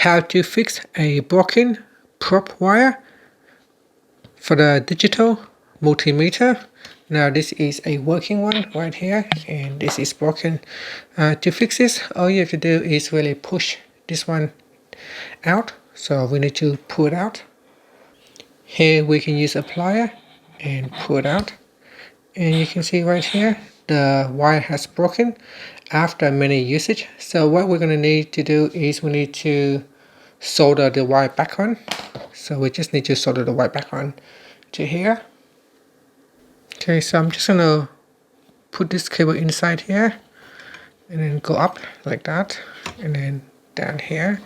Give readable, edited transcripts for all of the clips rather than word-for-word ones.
how to fix a broken prop wire for the digital multimeter. Now this is a working one right here, and this is broken. To fix this, all you have to do is really push this one out. So we need to pull it out. Here we can use a plier and pull it out, and you can see right here the wire has broken after many usage. So what we're going to need to do is we need to solder the wire back on. So we just need to solder the wire back on to here. Okay, so I'm just going to put this cable inside here and then go up like that and then down here,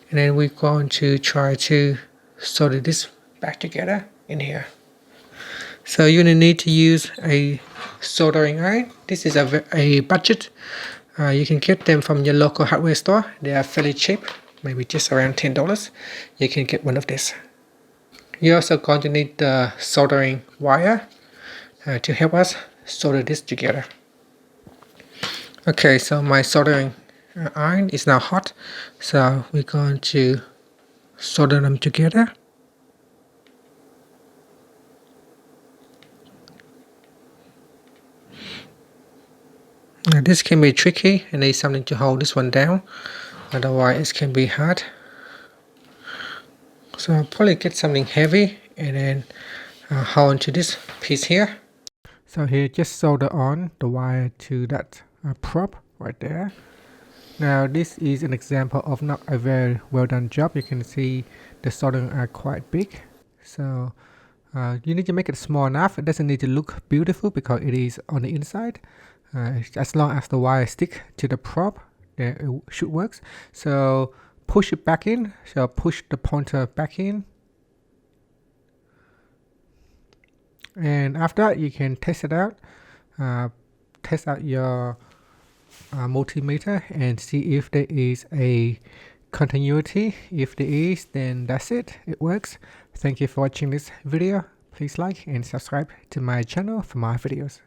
and then we're going to try to solder this back together in here. So you're going to need to use a soldering iron. This is a budget. You can get them from your local hardware store. They are fairly cheap, maybe just around $10. You can get one of this. You're also going to need the soldering wire to help us solder this together. Okay, so my soldering iron is now hot, so we're going to solder them together. Now this can be tricky and need something to hold this one down, otherwise it can be hard. So I'll probably get something heavy and then hold onto this piece here. So here, just solder on the wire to that prop right there. Now this is an example of not a very well done job. You can see the soldering are quite big. So you need to make it small enough. It doesn't need to look beautiful because it is on the inside. As long as the wire stick to the prop, it should work. So push it back in. So push the pointer back in. And after that, you can test it out. Test out your multimeter and see if there is a continuity. If there is, then that's it. It works. Thank you for watching this video. Please like and subscribe to my channel for more videos.